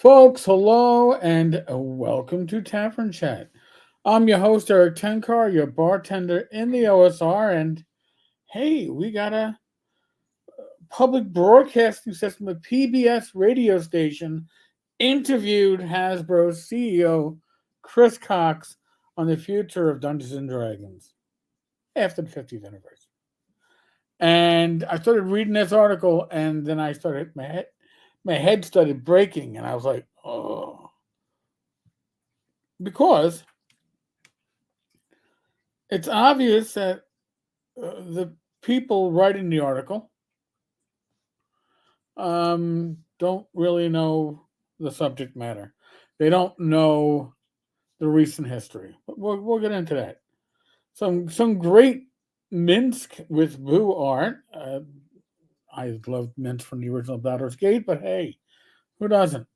Folks, hello and welcome to Tavern Chat. I'm your host, Eric Tenkar, your bartender in the OSR, and hey, we got a public broadcasting system, a PBS radio station, interviewed Hasbro's CEO, Chris Cox, on the future of Dungeons and Dragons after the 50th anniversary. And I started reading this article, and then I started my head started breaking, and I was like, oh, because it's obvious that the people writing the article don't really know the subject matter. They don't know the recent history. But we'll get into that. Some great Minsk with Boo art. I loved Minsk from the original Baldur's Gate, but hey, who doesn't?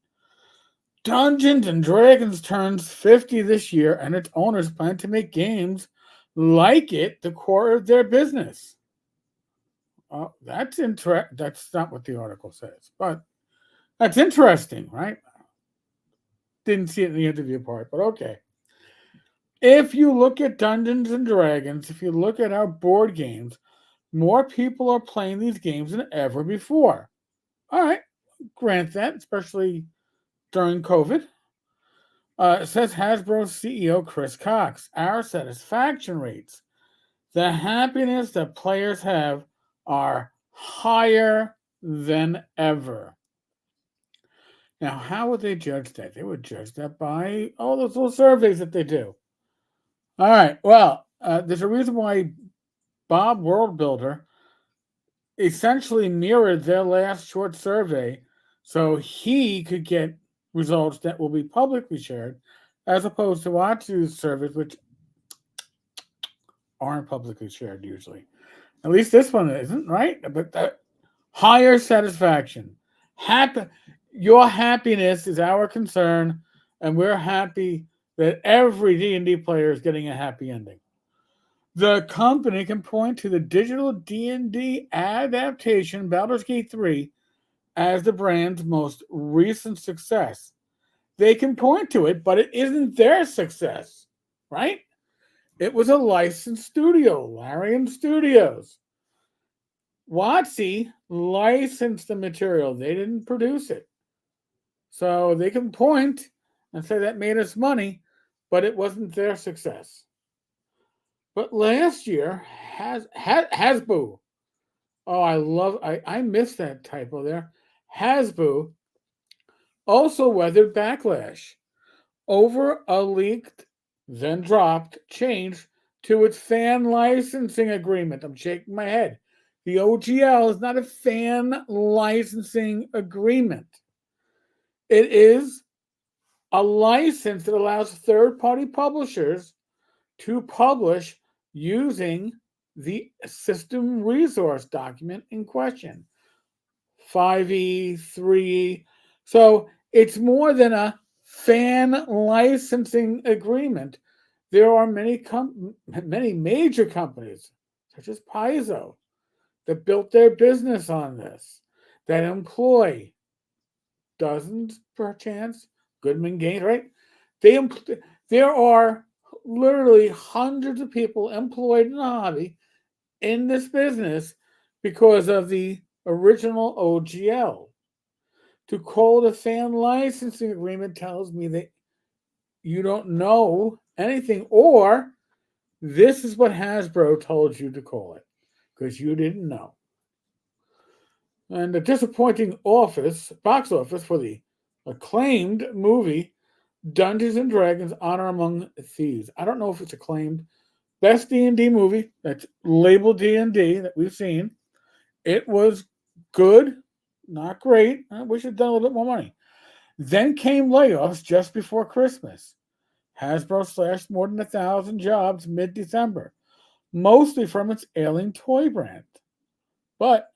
Dungeons and Dragons turns 50 this year, and its owners plan to make games like it the core of their business. That's not what the article says, but that's interesting, right? Didn't see it in the interview part, but okay. If you look at Dungeons and Dragons, if you look at our board games, more people are playing these games than ever before. All right, grant that, especially during COVID. It says Hasbro CEO Chris Cox. Our satisfaction rates, the happiness that players have, are higher than ever. Now, how would they judge that? They would judge that by all those little surveys that they do. All right. Well, there's a reason why Bob Worldbuilder essentially mirrored their last short survey so he could get results that will be publicly shared, as opposed to our two surveys, which aren't publicly shared usually. At least this one isn't, right? But higher satisfaction. Happy, your happiness is our concern, and we're happy that every D&D player is getting a happy ending. The company can point to the digital D&D adaptation Baldur's Gate 3 as the brand's most recent success. They can point to it, but it isn't their success, right? It was a licensed studio, Larian Studios. WotC licensed the material. They didn't produce it. So they can point and say that made us money, but it wasn't their success. But last year, Hasbo. Oh, I missed that typo there. Hasbo also weathered backlash over a leaked, then dropped change to its fan licensing agreement. I'm shaking my head. The OGL is not a fan licensing agreement. It is a license that allows third-party publishers to publish using the system resource document in question, 5e, 3e. So it's more than a fan licensing agreement. There are many major companies, such as Paizo, that built their business on this, that employ dozens, perchance, Goodman Gaines, right? There are literally hundreds of people employed in the hobby in this business because of the original OGL. To call it a fan licensing agreement tells me that you don't know anything, or this is what Hasbro told you to call it because you didn't know. And the disappointing box office for the acclaimed movie Dungeons and Dragons: Honor Among Thieves. I don't know if it's acclaimed. Best D&D movie that's labeled D&D that we've seen. It was good, not great. I wish it had done a little bit more money. Then came layoffs just before Christmas. Hasbro slashed more than 1,000 jobs mid-December, mostly from its ailing toy brand. But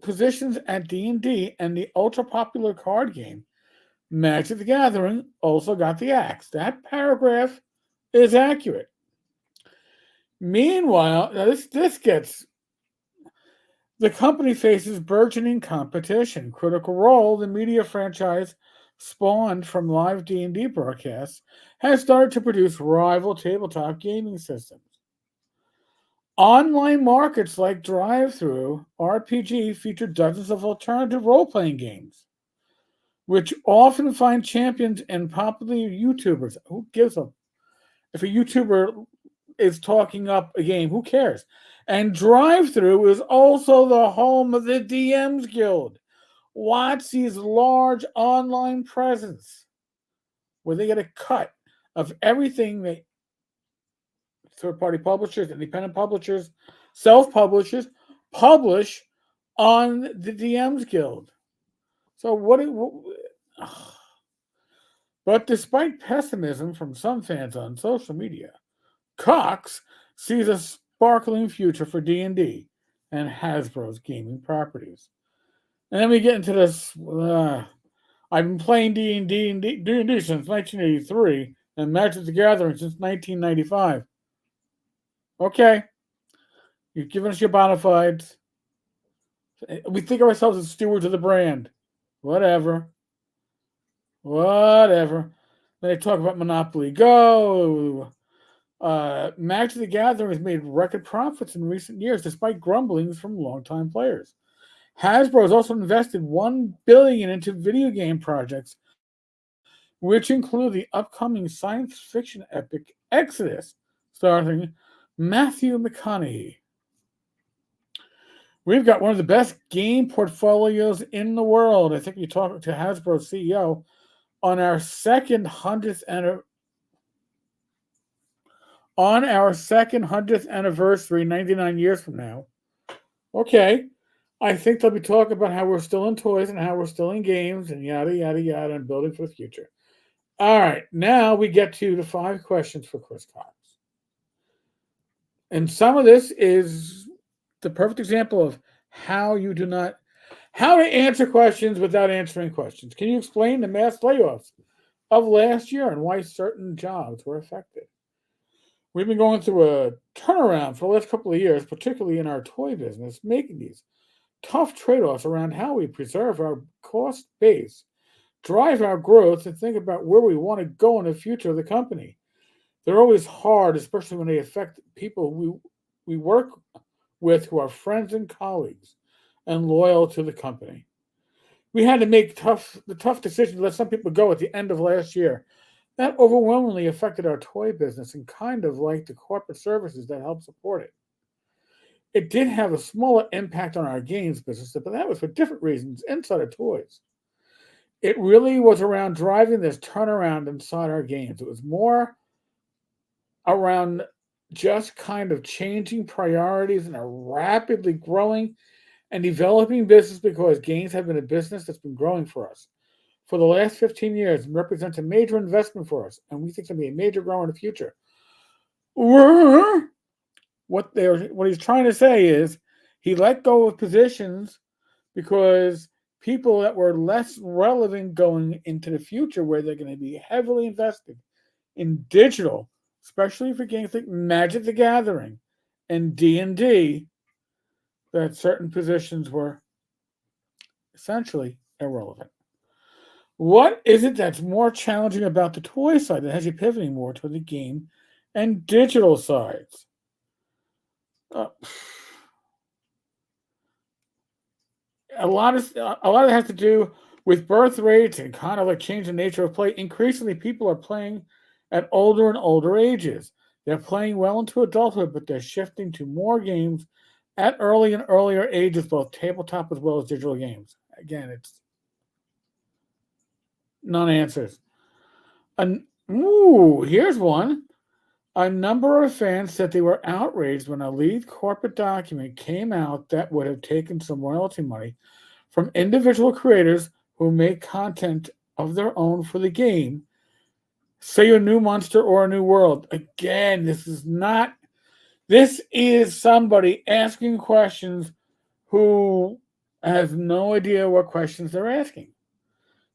positions at D&D and the ultra-popular card game Magic the Gathering also got the axe. That paragraph is accurate. Meanwhile, now this gets the company faces burgeoning competition. Critical Role, the media franchise spawned from live D&D broadcasts, has started to produce rival tabletop gaming systems. Online markets like Drive-Thru RPG feature dozens of alternative role-playing games, which often find champions in popular YouTubers. Who gives a if a YouTuber is talking up a game? Who cares? And Drive-Thru is also the home of the DMs Guild, WotC's large online presence, where they get a cut of everything that third-party publishers, independent publishers, self-publishers publish on the DMs Guild. So but despite pessimism from some fans on social media, Cox sees a sparkling future for D&D and Hasbro's gaming properties. And then we get into this. I've been playing D&D since 1983 and Magic the Gathering since 1995. Okay, you've given us your bona fides. We think of ourselves as stewards of the brand. Whatever. Then they talk about Monopoly Go. Magic the Gathering has made record profits in recent years, despite grumblings from longtime players. Hasbro has also invested $1 billion into video game projects, which include the upcoming science fiction epic Exodus, starring Matthew McConaughey. We've got one of the best game portfolios in the world. I think we talked to Hasbro's CEO on our second 100th anniversary, 99 years from now. Okay, I think they'll be talking about how we're still in toys and how we're still in games and yada, yada, yada, and building for the future. All right, now we get to the 5 questions for Chris Cox. And some of this is the perfect example of how to answer questions without answering questions. Can you explain the mass layoffs of last year and why certain jobs were affected? We've been going through a turnaround for the last couple of years, particularly in our toy business, making these tough trade-offs around how we preserve our cost base, drive our growth, and think about where we want to go in the future of the company. They're always hard, especially when they affect people we work with who are friends and colleagues and loyal to the company. We had to make the tough decision to let some people go at the end of last year. That overwhelmingly affected our toy business and kind of like the corporate services that help support it. It did have a smaller impact on our games business, but that was for different reasons inside of toys. It really was around driving this turnaround inside our games. It was more around just kind of changing priorities in a rapidly growing and developing business, because games have been a business that's been growing for us for the last 15 years and represents a major investment for us, and we think it'll be a major grower in the future. What he's trying to say is he let go of positions because people that were less relevant going into the future, where they're going to be heavily invested in digital, especially for games like Magic the Gathering and D&D, that certain positions were essentially irrelevant. What is it that's more challenging about the toy side that has you pivoting more to the game and digital sides? A lot of it has to do with birth rates and kind of like changing the nature of play. Increasingly, people are playing at older and older ages. They're playing well into adulthood, but they're shifting to more games at early and earlier ages, both tabletop as well as digital games. Again, it's non-answers. Here's one. A number of fans said they were outraged when a lead corporate document came out that would have taken some royalty money from individual creators who make content of their own for the game, say a new monster or a new world. Again, this is somebody asking questions who has no idea what questions they're asking.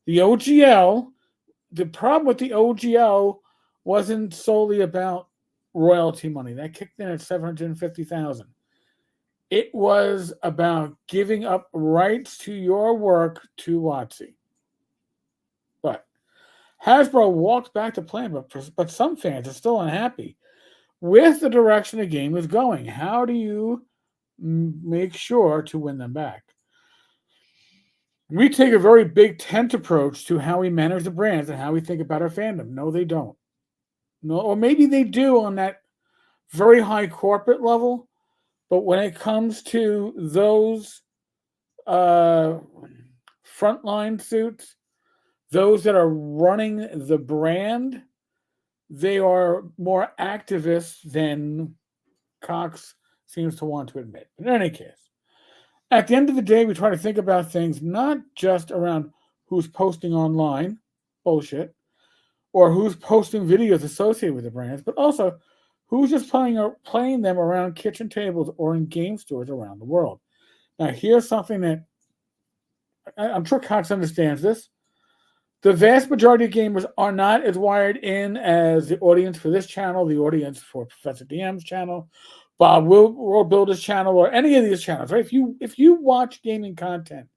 The OGL, the problem with the OGL wasn't solely about royalty money. That kicked in at $750,000. It was about giving up rights to your work to WotC. But Hasbro walked back the plan, but some fans are still unhappy with the direction the game is going. How do you make sure to win them back? We take a very big tent approach to how we manage the brands and how we think about our fandom. No, they don't. No, or maybe they do on that very high corporate level, but when it comes to those uh, frontline suits, those that are running the brand, they are more activists than Cox seems to want to admit. In any case, at the end of the day, we try to think about things not just around who's posting online, bullshit, or who's posting videos associated with the brands, but also who's just playing them around kitchen tables or in game stores around the world. Now, here's something that I'm sure Cox understands this. The vast majority of gamers are not as wired in as the audience for this channel, the audience for Professor DM's channel, Bob World Builder's channel, or any of these channels. Right? If you watch gaming content,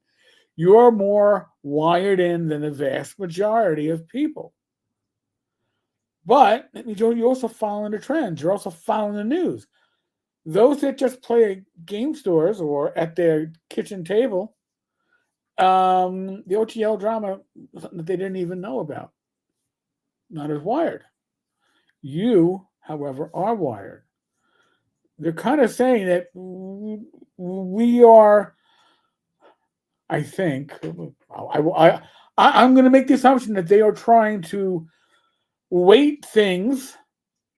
you're more wired in than the vast majority of people. But that means you're also following the trends. You're also following the news. Those that just play at game stores or at their kitchen table, the OTL drama was something that they didn't even know about. Not as wired. You, however, are wired. They're kind of saying that we are, I think, I'm going to make the assumption that they are trying to weight things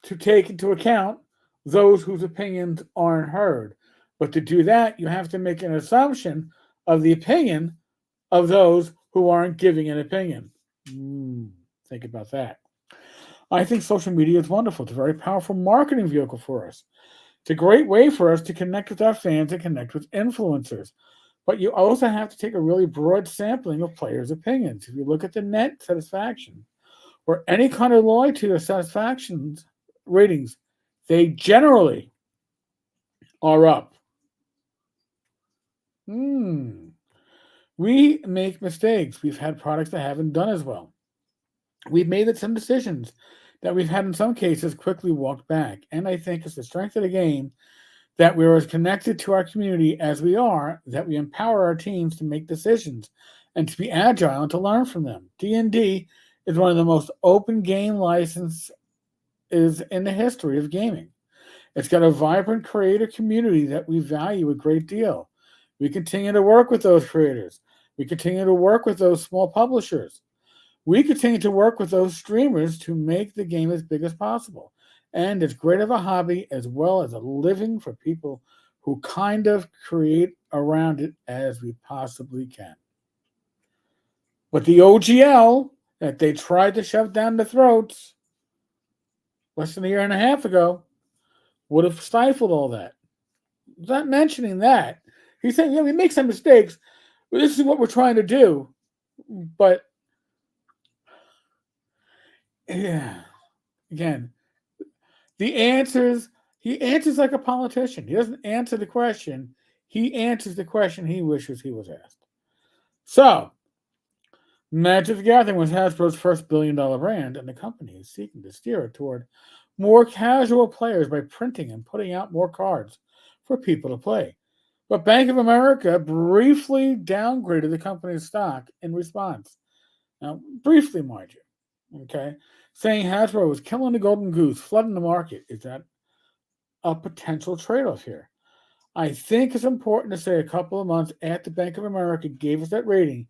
to take into account those whose opinions aren't heard. But to do that, you have to make an assumption of the opinion of those who aren't giving an opinion. Think about that. I think social media is wonderful. It's a very powerful marketing vehicle for us. It's a great way for us to connect with our fans and connect with influencers. But you also have to take a really broad sampling of players' opinions. If you look at the net satisfaction or any kind of loyalty or satisfaction ratings, they generally are up. We make mistakes. We've had products that haven't done as well. We've made some decisions that we've had in some cases quickly walked back. And I think it's the strength of the game that we're as connected to our community as we are, that we empower our teams to make decisions and to be agile and to learn from them. D&D is one of the most open game licenses in the history of gaming. It's got a vibrant creator community that we value a great deal. We continue to work with those creators. We continue to work with those small publishers. We continue to work with those streamers to make the game as big as possible. And it's great of a hobby as well as a living for people who kind of create around it as we possibly can. But the OGL that they tried to shove down the throats less than a year and a half ago would have stifled all that. Not mentioning that. He's saying, we make some mistakes. But this is what we're trying to do. But, yeah, again, he answers like a politician. He doesn't answer the question. He answers the question he wishes he was asked. So, Magic the Gathering was Hasbro's first billion-dollar brand, and the company is seeking to steer it toward more casual players by printing and putting out more cards for people to play. But Bank of America briefly downgraded the company's stock in response. Now, briefly, mind you, okay, saying Hasbro was killing the golden goose, flooding the market. Is that a potential trade-off here? I think it's important to say a couple of months after Bank of America gave us that rating,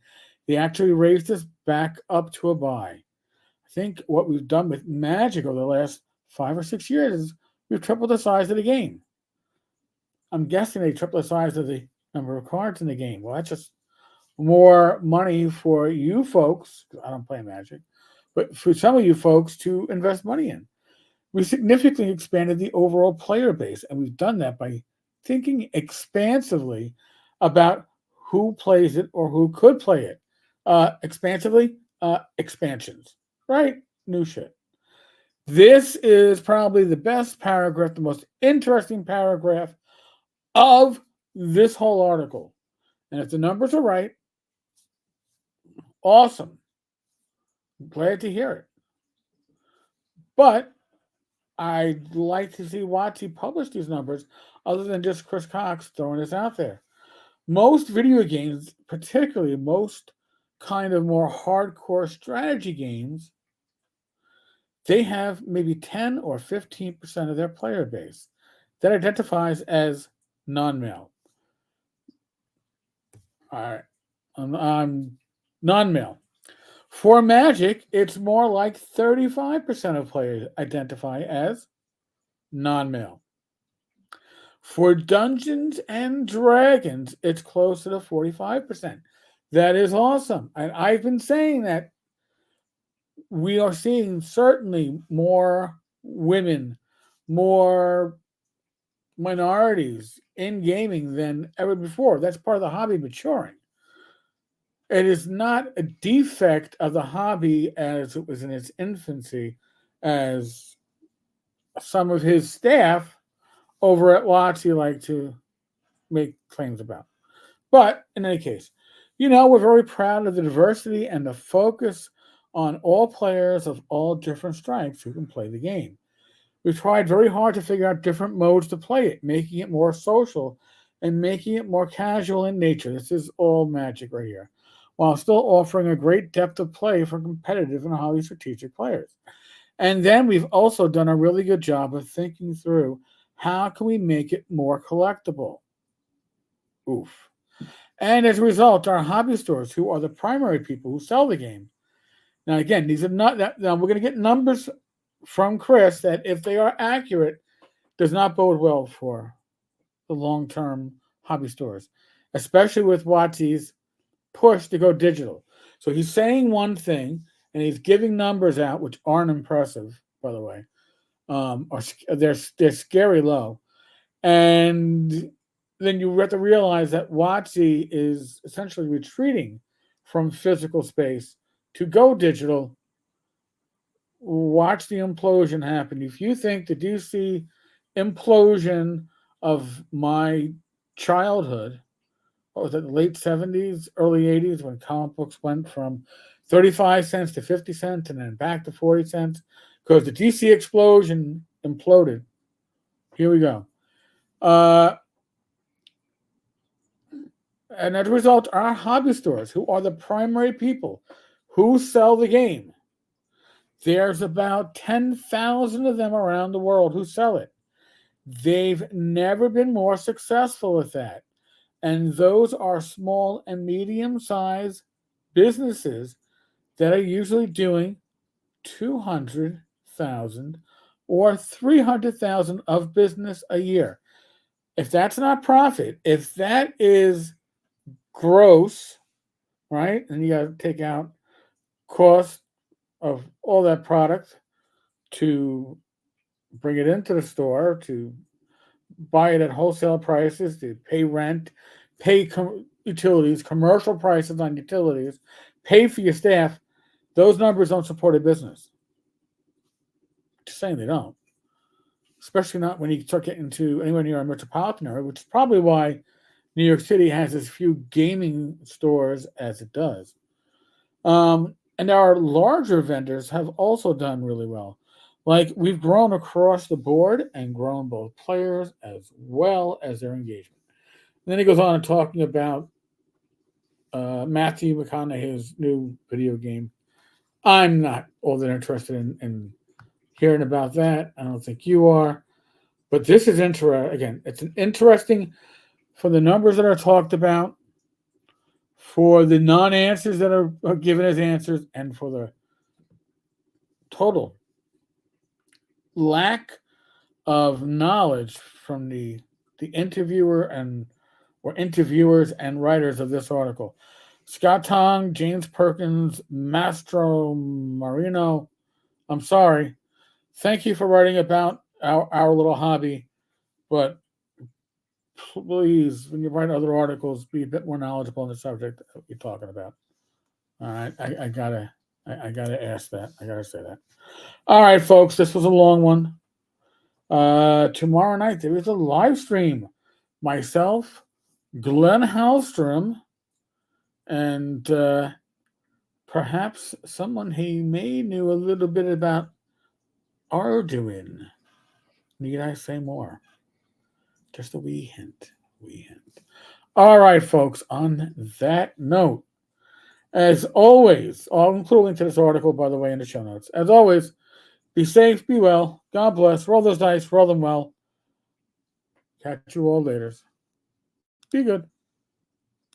they actually raised us back up to a buy. I think what we've done with Magic over the last 5 or 6 years is we've tripled the size of the game. I'm guessing they tripled the size of the number of cards in the game. Well, that's just more money for you folks. I don't play Magic, but for some of you folks to invest money in. We significantly expanded the overall player base, and we've done that by thinking expansively about who plays it or who could play it. Expansively, expansions, right? New shit. This is probably the best paragraph, the most interesting paragraph of this whole article. And if the numbers are right, awesome. Glad to hear it. But I'd like to see WotC publish these numbers other than just Chris Cox throwing this out there. Most video games, particularly most kind of more hardcore strategy games, they have maybe 10 or 15% of their player base that identifies as non-male. All right. Non-male. For Magic, it's more like 35% of players identify as non-male. For Dungeons and Dragons, it's closer to 45%. That is awesome. And I've been saying that we are seeing certainly more women, more minorities in gaming than ever before. That's part of the hobby maturing. It is not a defect of the hobby as it was in its infancy, as some of his staff over at WotC like to make claims about. But in any case, we're very proud of the diversity and the focus on all players of all different stripes who can play the game. We've tried very hard to figure out different modes to play it, making it more social and making it more casual in nature. This is all Magic right here, while still offering a great depth of play for competitive and highly strategic players. And then we've also done a really good job of thinking through how can we make it more collectible. Oof. And as a result, our hobby stores, who are the primary people who sell the game. Now, again, these are not that. Now, we're going to get numbers from Chris that, if they are accurate, does not bode well for the long-term hobby stores, especially with WotC's push to go digital. So he's saying one thing and he's giving numbers out, which aren't impressive, by the way. Or they're scary low, and then you have to realize that WotC is essentially retreating from physical space to go digital. Watch the implosion happen. If you think the DC implosion of my childhood, what was it, the late 70s, early 80s, when comic books went from 35 cents to 50 cents and then back to 40 cents, because the DC explosion imploded. Here we go. And as a result, our hobby stores, who are the primary people who sell the game, there's about 10,000 of them around the world who sell it. They've never been more successful with that. And those are small and medium sized businesses that are usually doing 200,000 or 300,000 of business a year. If that's not profit, if that is gross, right? And you got to take out cost of all that product to bring it into the store, to buy it at wholesale prices, to pay rent, pay utilities, commercial prices on utilities, pay for your staff. Those numbers don't support a business. Just saying they don't. Especially not when you start getting into anywhere near a metropolitan area, which is probably why New York City has as few gaming stores as it does. And our larger vendors have also done really well. Like, we've grown across the board and grown both players as well as their engagement. And then he goes on talking about Matthew McConaughey's new video game. I'm not all that interested in hearing about that. I don't think you are. But this is interesting. Again, it's an interesting, for the numbers that are talked about, for the non-answers that are given as answers, and for the total lack of knowledge from the interviewer and or interviewers and writers of this article. Scott Tong, James Perkins, Mastro Marino. I'm sorry. Thank you for writing about our little hobby, but please, when you write other articles, be a bit more knowledgeable on the subject that you're talking about. All right, I gotta ask that. I gotta say that. All right, folks, this was a long one. Tomorrow night there is a live stream. Myself, Glenn Hallstrom, and Perhaps someone he may knew a little bit about Arduin. Need I say more? Just a wee hint. Wee hint. All right, folks. On that note, as always, I'll include a link to this article, by the way, in the show notes. As always, be safe, be well. God bless. Roll those dice, roll them well. Catch you all later. Be good.